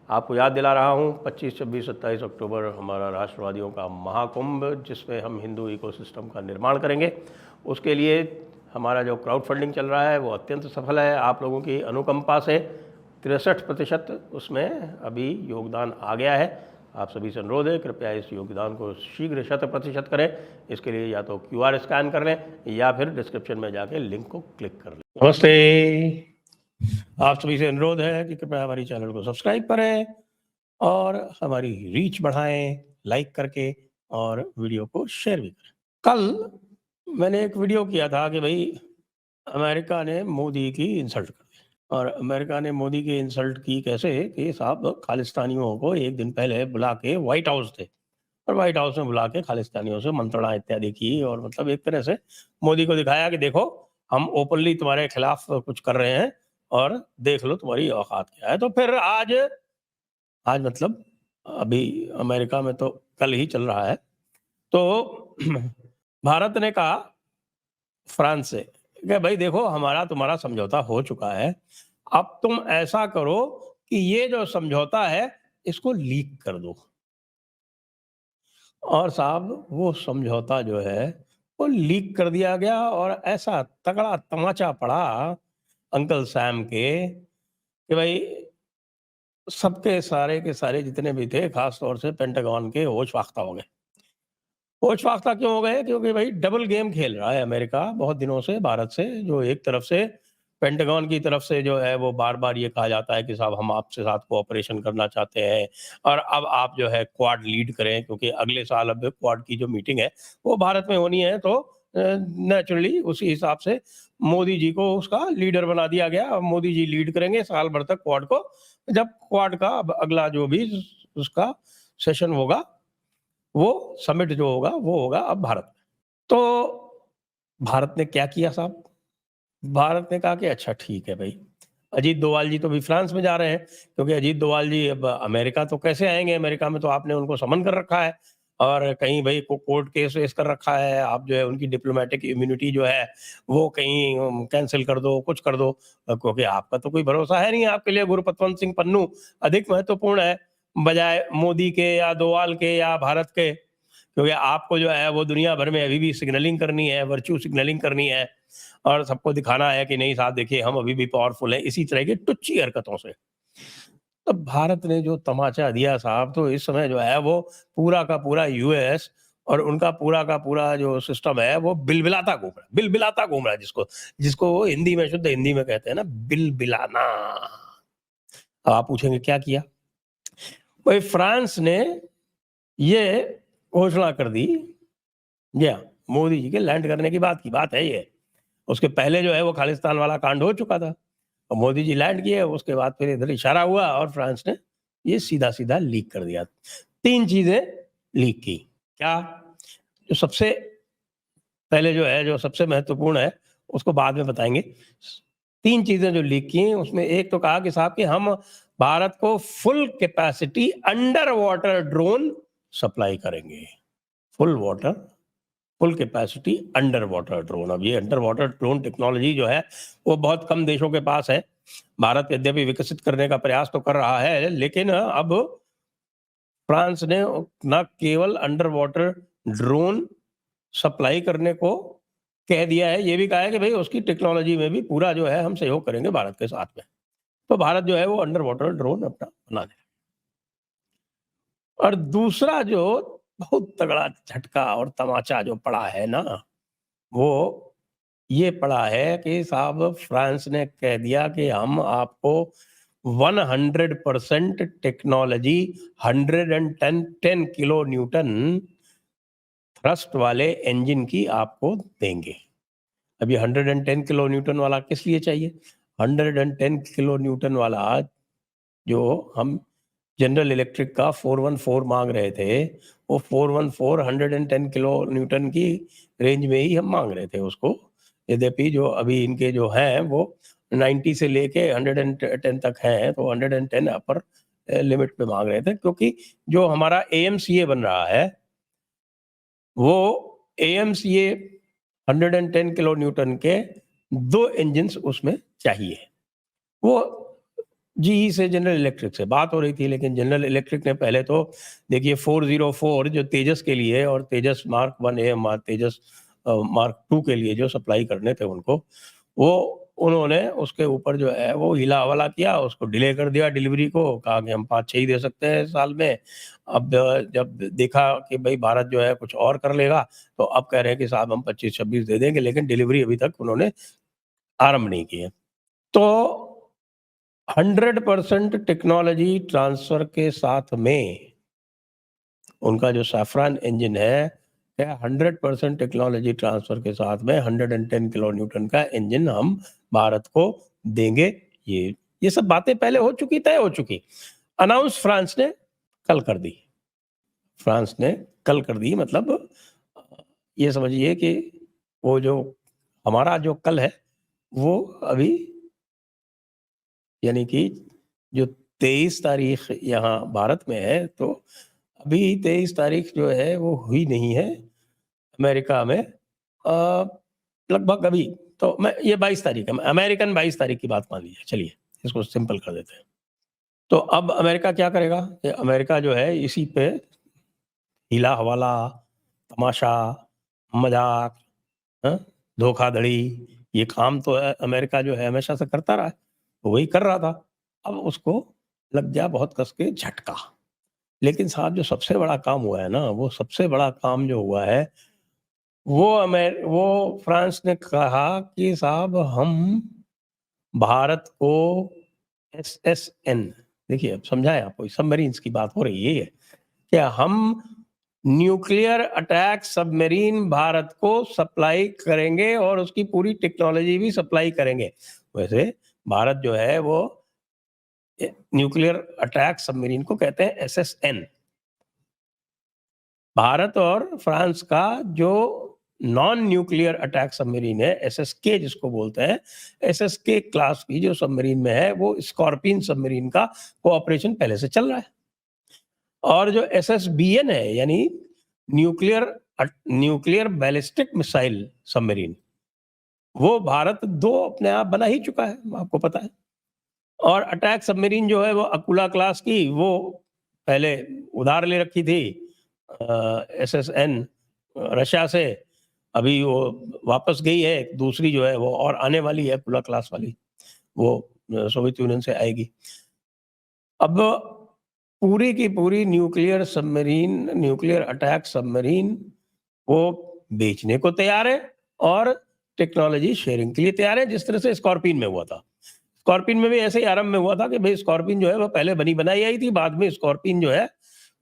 आपको याद दिला रहा हूँ 25, 26, 27 अक्टूबर हमारा राष्ट्रवादियों का महाकुंभ, जिसमें हम हिंदू इकोसिस्टम का निर्माण करेंगे। उसके लिए हमारा जो क्राउड फंडिंग चल रहा है वो अत्यंत सफल है। आप लोगों की अनुकंपा से 63% उसमें अभी योगदान आ गया है। आप सभी से अनुरोध है, कृपया इस योगदान को शीघ्र 100% करें। इसके लिए या तो QR स्कैन कर लें या फिर डिस्क्रिप्शन में जाके लिंक को क्लिक कर लें। नमस्ते, आप सभी से अनुरोध है कि कृपया हमारी चैनल को सब्सक्राइब करें और हमारी रीच बढ़ाएं लाइक करके, और वीडियो को शेयर भी करें। कल मैंने एक वीडियो किया था कि भाई अमेरिका ने मोदी की इंसल्ट कर दी, और अमेरिका ने मोदी की इंसल्ट की कैसे कि साहब खालिस्तानियों को एक दिन पहले बुला के, व्हाइट हाउस थे और व्हाइट हाउस में बुला के खालिस्तानियों से मंत्रणा इत्यादि की, और मतलब एक तरह से मोदी को दिखाया कि देखो हम ओपनली तुम्हारे खिलाफ कुछ कर रहे हैं और देख लो तुम्हारी औकात क्या है। तो फिर आज मतलब अभी अमेरिका में तो कल ही चल रहा है, तो भारत ने कहा फ्रांस से कि भाई देखो हमारा तुम्हारा समझौता हो चुका है, अब तुम ऐसा करो कि ये जो समझौता है इसको लीक कर दो। और साहब वो समझौता जो है वो लीक कर दिया गया, और ऐसा तगड़ा तमाचा पड़ा अंकल सैम के कि भाई सबके सारे के सारे जितने भी थे, खास तौर से पेंटागन के, होश फाख्ता हो गए। होश फाख्ता क्यों हो गए? क्योंकि भाई डबल गेम खेल रहा है अमेरिका बहुत दिनों से भारत से। जो एक तरफ से पेंटागन की तरफ से जो है वो बार बार ये कहा जाता है कि साहब हम आपसे साथ कोऑपरेशन करना चाहते हैं, और अब आप जो है क्वाड लीड करें, क्योंकि अगले साल अब क्वाड की जो मीटिंग है वो भारत में होनी है। तो नेचुरली उसी हिसाब से मोदी जी को उसका लीडर बना दिया गया। अब मोदी जी लीड करेंगे साल भर तक क्वाड को। जब क्वाड का अब अगला जो भी उसका सेशन होगा, वो समिट जो होगा वो होगा अब भारत में। तो भारत ने क्या किया साहब? भारत ने कहा कि अच्छा ठीक है भाई, अजीत डोभाल जी तो अभी फ्रांस में जा रहे हैं, क्योंकि अजीत डोभाल जी अब अमेरिका तो कैसे आएंगे? अमेरिका में तो आपने उनको समन कर रखा है, और कहीं भाई कोर्ट केस वेस कर रखा है। आप जो है उनकी डिप्लोमेटिक इम्यूनिटी जो है वो कहीं कैंसिल कर दो, कुछ कर दो, क्योंकि आपका तो कोई भरोसा है नहीं। आपके लिए गुरपतवंत सिंह पन्नू अधिक महत्वपूर्ण है बजाय मोदी के या डोभाल के या भारत के, क्योंकि आपको जो है वो दुनिया भर में अभी भी सिग्नलिंग करनी है, वर्चू सिग्नलिंग करनी है, और सबको दिखाना है कि नहीं साहब देखिए हम अभी भी पावरफुल हैं, इसी तरह की टुच्ची हरकतों से। तो भारत ने जो तमाचा दिया साहब, तो इस समय जो है वो पूरा का पूरा यूएस और उनका पूरा का पूरा जो सिस्टम है वो बिलबिलाता घूम रहा है, बिलबिलाता घूम रहा है, जिसको जिसको वो हिंदी में, शुद्ध हिंदी में कहते हैं ना, बिलबिलाना। अब आप पूछेंगे क्या किया? भाई फ्रांस ने ये घोषणा कर दी, जी हाँ, मोदी जी के लैंड करने की बात है ये। उसके पहले जो है वो खालिस्तान वाला कांड हो चुका था, और मोदी जी लैंड किए, उसके बाद फिर इधर इशारा हुआ और फ्रांस ने ये सीधा सीधा लीक कर दिया। 3 चीजें लीक की। क्या? जो सबसे पहले जो है, जो सबसे महत्वपूर्ण है, उसको बाद में बताएंगे। 3 चीजें जो लीक की, उसमें एक तो कहा कि साहब कि हम भारत को full capacity under water drone supply करेंगे। Full capacity under water drone. अब ये अंडर वाटर ड्रोन टेक्नोलॉजी जो है वो बहुत कम देशों के पास है। भारत यद्यपि विकसित करने का प्रयास तो कर रहा है, लेकिन अब फ्रांस ने न केवल अंडर वाटर ड्रोन सप्लाई करने को कह दिया है, ये भी कहा है कि भाई उसकी टेक्नोलॉजी में भी पूरा जो है हम सहयोग करेंगे भारत के साथ में। तो भारत जो है वो अंडर वाटर ड्रोन अपना बना दे। और दूसरा जो बहुत तगड़ा झटका और तमाचा जो पड़ा है ना, वो ये पड़ा है कि साहब फ्रांस ने कह दिया कि हम आपको 100% टेक्नोलॉजी, 110 किलो न्यूटन थ्रस्ट वाले इंजन की आपको देंगे। अभी 110 किलो न्यूटन वाला किस लिए चाहिए? 110 किलो न्यूटन वाला जो हम जनरल इलेक्ट्रिक का 414 मांग रहे थे, वो 414 110 किलो न्यूटन की रेंज में ही हम मांग रहे थे उसको। यद्यपि जो अभी इनके जो हैं वो 90 से लेके 110 तक हैं, तो 110 अपर लिमिट पे मांग रहे थे, क्योंकि जो हमारा एएमसीए बन रहा है वो एएमसीए 110 किलो न्यूटन के 2 इंजन्स उसमें चाहिए। वो जीई से, जनरल इलेक्ट्रिक से बात हो रही थी, लेकिन जनरल इलेक्ट्रिक ने पहले तो देखिए 404 जो तेजस के लिए और तेजस मार्क 1 ए, तेजस मार्क 2 के लिए जो सप्लाई करने थे उनको, वो उन्होंने उसके ऊपर जो है वो हीला-हवाला किया, उसको डिले कर दिया डिलीवरी को, कहा कि हम 5-6 ही दे सकते हैं साल में। अब जब देखा कि भई भारत जो है कुछ और कर लेगा, तो अब कह रहे हैं कि साहब हम 25-26 दे देंगे, लेकिन डिलीवरी अभी तक उन्होंने आरंभ नहीं की है। तो 100% टेक्नोलॉजी ट्रांसफर के साथ में उनका जो सैफ़्रॉन इंजन है, क्या 100% टेक्नोलॉजी ट्रांसफर के साथ में 110 किलो न्यूटन का इंजन हम भारत को देंगे। ये सब बातें पहले हो चुकी, तय हो चुकी। अनाउंस फ्रांस ने कल कर दी। फ्रांस ने कल कर दी, मतलब ये समझिए कि वो जो हमारा जो कल है, वो अभी यानी कि जो 23 तारीख यहाँ भारत में है, तो अभी 23 तारीख जो है वो हुई नहीं है अमेरिका में। लगभग अभी तो मैं ये 22 तारीख है, अमेरिकन 22 तारीख की बात मान लीजिए, चलिए इसको सिंपल कर देते हैं। तो अब अमेरिका क्या करेगा? कि अमेरिका जो है इसी पे हीला-हवाला, तमाशा, मज़ाक, हाँ, धोखाधड़ी, ये काम तो अमेरिका जो है हमेशा से करता रहा है, तो वही कर रहा था। अब उसको लग गया बहुत कस के झटका। लेकिन साहब जो सबसे बड़ा काम हुआ है ना, वो सबसे बड़ा काम जो हुआ है, वो फ्रांस ने कहा कि साहब हम भारत को एसएसएन, देखिए अब समझाएँ आपको, सबमरीन्स की बात हो रही है ये, कि हम न्यूक्लियर अटैक सबमरीन भारत को सप्लाई करेंगे और उसकी पूरी टेक्नोलॉजी भी सप्लाई करेंगे। वैसे भारत जो है वो न्यूक्लियर अटैक सबमरीन को कहते हैं एसएसएन। भारत और फ्रांस का जो नॉन न्यूक्लियर अटैक सबमरीन है, एसएसके जिसको बोलते हैं, एसएसके क्लास की जो सबमरीन में है, वो स्कॉर्पियन सबमरीन का कोऑपरेशन पहले से चल रहा है। और जो एसएसबीएन है, यानी nuclear nuclear ballistic missile submarine, वो भारत 2 अपने आप बना ही चुका है, आपको पता है। और अटैक सबमरीन जो है वो अकुला क्लास की, वो पहले उधार ले रखी थी एसएसएन रशिया से, अभी वो वापस गई है। दूसरी जो है वो और आने वाली है अकुला क्लास वाली, वो सोवियत यूनियन से आएगी। अब पूरी की पूरी nuclear submarine, nuclear attack submarine वो बेचने को तैयार है और टेक्नोलॉजी शेयरिंग के लिए तैयार है, जिस तरह से स्कॉर्पियन में हुआ था। स्कॉर्पियन में भी ऐसे ही आरंभ में हुआ था कि भाई स्कॉर्पियन जो है वो पहले बनी बनाई आई थी, बाद में स्कॉर्पियन जो है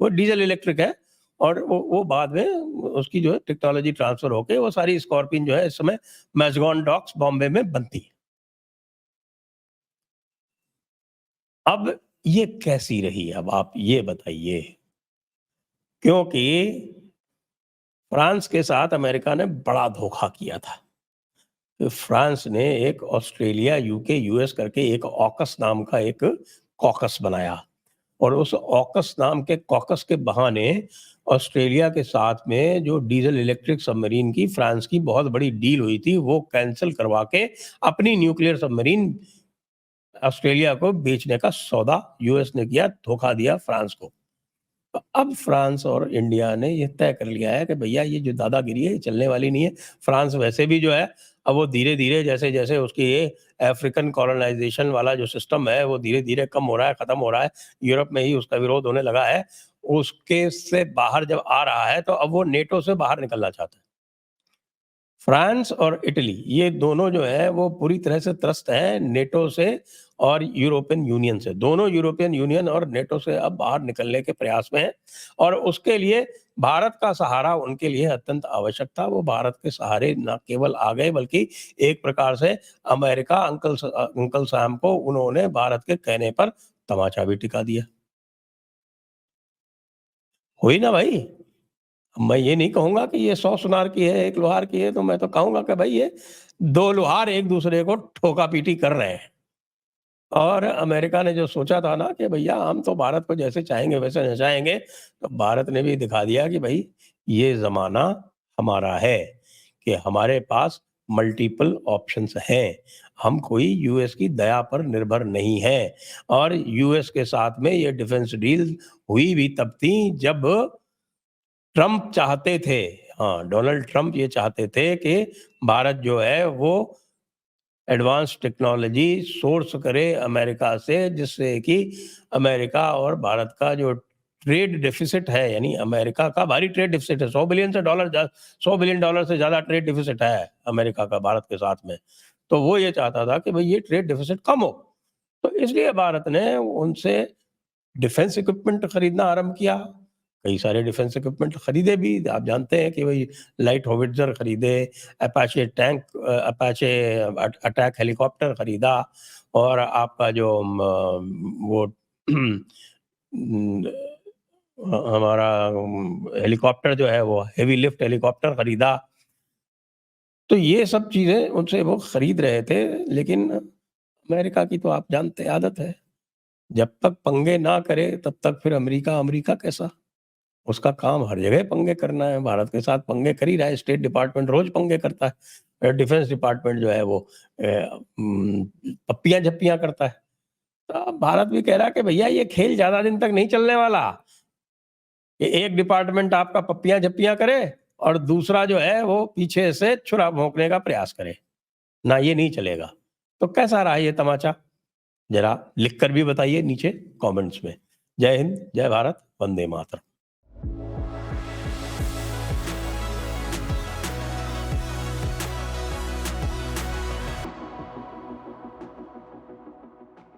वो डीजल इलेक्ट्रिक है, और वो बाद में उसकी जो है टेक्नोलॉजी ट्रांसफर होके वो सारी स्कॉर्पियन जो है इस समय मैज़गॉन डॉक्स बॉम्बे में बनती है। अब ये कैसी रही, अब आप ये बताइए? क्योंकि फ्रांस के साथ अमेरिका ने बड़ा धोखा किया था। तो फ्रांस ने एक ऑस्ट्रेलिया, यूके, यूएस करके एक ऑकस नाम का एक कॉकस बनाया, और उस ऑकस नाम के कॉकस के बहाने ऑस्ट्रेलिया के साथ में जो डीजल इलेक्ट्रिक सबमरीन की फ्रांस की बहुत बड़ी डील हुई थी, वो कैंसल करवा के अपनी न्यूक्लियर सबमरीन ऑस्ट्रेलिया को बेचने का सौदा यूएस ने किया, धोखा दिया फ्रांस को। तो अब फ्रांस और इंडिया ने ये तय कर लिया है कि भैया ये जो दादागिरी है ये चलने वाली नहीं है। फ्रांस वैसे भी जो है अब वो धीरे-धीरे जैसे-जैसे उसकी ये अफ्रीकन कॉलोनाइज़ेशन वाला जो सिस्टम है वो धीरे-धीरे कम हो रहा है, खत्म हो रहा है। यूरोप में ही उसका विरोध होने लगा है। उसके से बाहर जब आ रहा है तो अब वो नेटो से बाहर निकलना चाहता है। फ्रांस और इटली ये दोनों जो है वो पूरी तरह से त्रस्त हैं नेटो से और यूरोपियन यूनियन से। दोनों यूरोपियन यूनियन और नेटो से अब बाहर निकलने के प्रयास में हैं, और उसके लिए भारत का सहारा उनके लिए अत्यंत आवश्यक था। वो भारत के सहारे ना केवल आ गए, बल्कि एक प्रकार से अमेरिका अंकल सैम को उन्होंने भारत के कहने पर तमाचा भी टिका दिया। हुई ना भाई? मैं ये नहीं कहूँगा कि ये 100 सुनार की है, 1 लोहार की है, तो मैं तो कहूँगा कि भाई ये 2 लोहार एक-दूसरे को ठोका-पीटी कर रहे हैं। और अमेरिका ने जो सोचा था ना कि भैया हम तो भारत को जैसे चाहेंगे वैसे नचाएँगे, तो भारत ने भी दिखा दिया कि भई ये ज़माना हमारा है, कि हमारे पास मल्टीपल ऑप्शंस हैं। हम कोई यूएस की दया पर निर्भर नहीं हैं और यूएस के साथ में ये डिफेंस डील हुई भी तब थी जब ट्रंप चाहते थे, हाँ, डोनाल्ड ट्रंप ये चाहते थे कि भारत जो है वो एडवांस टेक्नोलॉजी सोर्स करे अमेरिका से, जिससे कि अमेरिका और भारत का जो ट्रेड डेफिसिट है, यानी अमेरिका का भारी ट्रेड डेफिसिट है, 100 बिलियन डॉलर से ज़्यादा ट्रेड डेफिसिट है अमेरिका का भारत के साथ में। तो वो ये चाहता था कि भाई ये ट्रेड डेफिसिट कम हो। तो इसलिए भारत ने उनसे डिफेंस इक्विपमेंट खरीदना आरंभ किया। कई सारे डिफेंस इक्विपमेंट खरीदे भी, आप जानते हैं कि भाई लाइट होविट्जर खरीदे, Apache tank, Apache attack helicopter खरीदा और आपका जो वो हमारा हेलीकॉप्टर जो है वो हेवी लिफ्ट हेलीकॉप्टर खरीदा। तो ये सब चीज़ें उनसे वो खरीद रहे थे, लेकिन अमेरिका की तो आप जानते हैं आदत है, जब तक पंगे ना करे तब तक फिर अमेरिका अमेरिका कैसा? उसका काम हर जगह पंगे करना है, भारत के साथ पंगे कर ही रहा है, स्टेट डिपार्टमेंट रोज़ पंगे करता है। डिफेंस डिपार्टमेंट जो है वो पप्पियाँ-झप्पियाँ करता है। तो अब भारत भी कह रहा है कि भैया ये खेल ज़्यादा दिन तक नहीं चलने वाला। कि एक डिपार्टमेंट आपका पप्पियाँ-झप्पियाँ करे और दूसरा जो है वो पीछे से छुरा भोंकने का प्रयास करे। ना, ये नहीं चलेगा। तो कैसा रहा ये तमाचा? ज़रा लिख कर भी बताइए नीचे कमेंट्स में। जय हिंद, जय भारत, वंदे मातरम।